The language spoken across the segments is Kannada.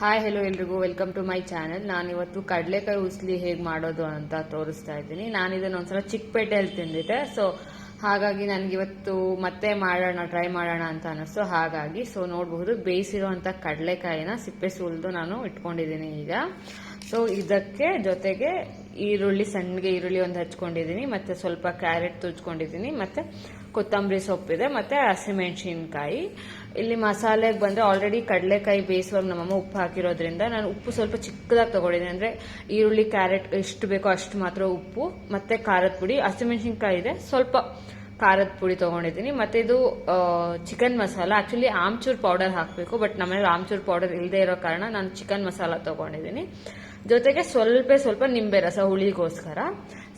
ಹಾಯ್ ಹೆಲೋ ಎಲ್ರಿಗೂ ವೆಲ್ಕಮ್ ಟು ಮೈ ಚಾನೆಲ್. ನಾನಿವತ್ತು ಕಡಲೆಕಾಯಿ ಉಸ್ಲಿ ಹೇಗೆ ಮಾಡೋದು ಅಂತ ತೋರಿಸ್ತಾ ಇದ್ದೀನಿ. ನಾನು ಇದನ್ನು ಒಂದ್ಸಲ ಚಿಕ್ಕಪೇಟೆಯಲ್ಲಿ ತಿಂದಿದ್ದೆ, ಸೊ ಹಾಗಾಗಿ ನನಗಿವತ್ತು ಮತ್ತೆ ಟ್ರೈ ಮಾಡೋಣ ಅಂತ ಅನಿಸ್ತು. ಹಾಗಾಗಿ ನೋಡಬಹುದು ಬೇಯಿಸಿರುವಂಥ ಕಡಲೆಕಾಯಿನ ಸಿಪ್ಪೆ ಸುಲಿದು ನಾನು ಇಟ್ಕೊಂಡಿದ್ದೀನಿ ಈಗ. ಸೊ ಇದಕ್ಕೆ ಜೊತೆಗೆ ಸಣ್ಣಗೆ ಈರುಳ್ಳಿ ಒಂದು ಹಚ್ಕೊಂಡಿದ್ದೀನಿ, ಮತ್ತೆ ಸ್ವಲ್ಪ ಕ್ಯಾರೆಟ್ ತುಚ್ಕೊಂಡಿದ್ದೀನಿ, ಮತ್ತೆ ಕೊತ್ತಂಬರಿ ಸೊಪ್ಪಿದೆ, ಮತ್ತೆ ಹಸಿಮೆಣಸಿನ್ಕಾಯಿ. ಇಲ್ಲಿ ಮಸಾಲೆಗೆ ಬಂದರೆ ಆಲ್ರೆಡಿ ಕಡಲೆಕಾಯಿ ಬೇಯಿಸುವಾಗ ನಮ್ಮಮ್ಮ ಉಪ್ಪು ಹಾಕಿರೋದ್ರಿಂದ ನಾನು ಉಪ್ಪು ಸ್ವಲ್ಪ ಚಿಕ್ಕದಾಗಿ ತಗೊಂಡಿದ್ದೀನಿ. ಅಂದರೆ ಈರುಳ್ಳಿ ಕ್ಯಾರೆಟ್ ಎಷ್ಟು ಬೇಕೋ ಅಷ್ಟು ಮಾತ್ರ ಉಪ್ಪು, ಮತ್ತೆ ಖಾರದ ಪುಡಿ, ಹಸಿಮೆಣಸಿನ್ಕಾಯಿ ಇದೆ, ಸ್ವಲ್ಪ ಖಾರದ ಪುಡಿ ತಗೊಂಡಿದ್ದೀನಿ. ಮತ್ತೆ ಇದು chicken masala. Actually amchur powder ಹಾಕಬೇಕು, ಬಟ್ ನಮ್ಮನೇಲಿ ಆಮ್ಚೂರ್ ಪೌಡರ್ ಇಲ್ಲದೆ ಇರೋ ಕಾರಣ ನಾನು ಚಿಕನ್ ಮಸಾಲ ತಗೊಂಡಿದ್ದೀನಿ. ಜೊತೆಗೆ ಸ್ವಲ್ಪ ನಿಂಬೆ ರಸ ಹುಳಿಗೋಸ್ಕರ.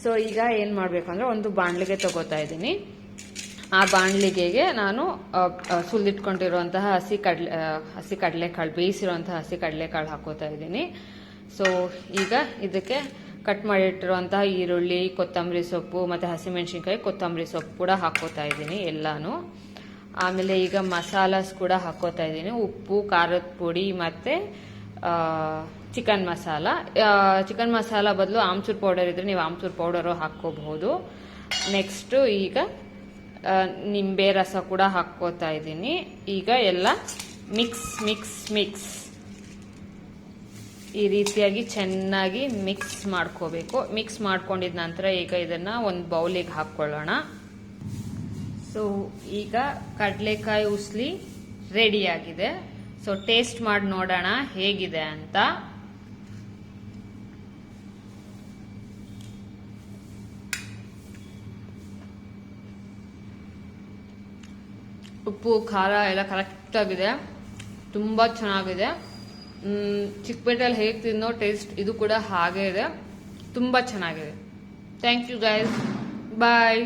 ಸೊ ಈಗ ಏನು ಮಾಡಬೇಕು ಅಂದರೆ ಒಂದು ಬಾಣಲಿಗೆ ತಗೋತಾ ಇದ್ದೀನಿ. ಆ ಬಾಣಲಿಗೆಗೆ ನಾನು ಸುಲಿದಿಟ್ಕೊಂಡಿರುವಂತಹ ಹಸಿ ಕಡಲೆಕಾಳು, ಬೇಯಿಸಿರುವಂತಹ ಹಸಿ ಕಡಲೆಕಾಳು ಹಾಕೋತಾ ಇದ್ದೀನಿ. ಸೊ ಈಗ ಇದಕ್ಕೆ ಕಟ್ ಮಾಡಿಟ್ಟಿರುವಂತಹ ಈರುಳ್ಳಿ, ಕೊತ್ತಂಬರಿ ಸೊಪ್ಪು, ಮತ್ತು ಹಸಿಮೆಣಸಿನ್ಕಾಯಿ, ಕೊತ್ತಂಬರಿ ಸೊಪ್ಪು ಕೂಡ ಹಾಕೋತಾ ಇದ್ದೀನಿ ಎಲ್ಲಾನು. ಆಮೇಲೆ ಈಗ ಮಸಾಲಾಸ್ ಕೂಡ ಹಾಕೋತಾ ಇದ್ದೀನಿ. ಉಪ್ಪು, ಖಾರದ ಪುಡಿ, ಮತ್ತು ಚಿಕನ್ ಮಸಾಲ. ಚಿಕನ್ ಮಸಾಲ ಬದಲು ಆಮ್ಚೂರ್ ಪೌಡರ್ ಇದ್ರೆ ನೀವು ಆಮ್ಚೂರ್ ಪೌಡರು ಹಾಕ್ಕೋಬಹುದು. ನೆಕ್ಸ್ಟು ಈಗ ನಿಂಬೆ ರಸ ಕೂಡ ಹಾಕ್ಕೋತಾ ಇದ್ದೀನಿ. ಈಗ ಎಲ್ಲ ಮಿಕ್ಸ್ ಈ ರೀತಿಯಾಗಿ ಚೆನ್ನಾಗಿ ಮಿಕ್ಸ್ ಮಾಡ್ಕೋಬೇಕು. ಮಿಕ್ಸ್ ಮಾಡ್ಕೊಂಡಿದ ನಂತರ ಈಗ ಇದನ್ನ ಒಂದು ಬೌಲಿಗೆ ಹಾಕ್ಕೊಳ್ಳೋಣ. ಸೊ ಈಗ ಕಡಲೆಕಾಯಿ ಉಸ್ಲಿ ರೆಡಿಯಾಗಿದೆ. ಸೊ ಟೇಸ್ಟ್ ಮಾಡಿ ನೋಡೋಣ ಹೇಗಿದೆ ಅಂತ. ಉಪ್ಪು ಖಾರ ಎಲ್ಲ ಕರೆಕ್ಟ್ ಆಗಿದೆ, ತುಂಬಾ ಚೆನ್ನಾಗಿದೆ. ಚಿಕ್ಕಪೇಟೆಯಲ್ಲಿ ಹೇಗೆ ತಿನ್ನೋ ಟೇಸ್ಟ್ ಇದು ಕೂಡ ಹಾಗೆ ಇದೆ, ತುಂಬಾ ಚೆನ್ನಾಗಿದೆ. Thank you guys, bye.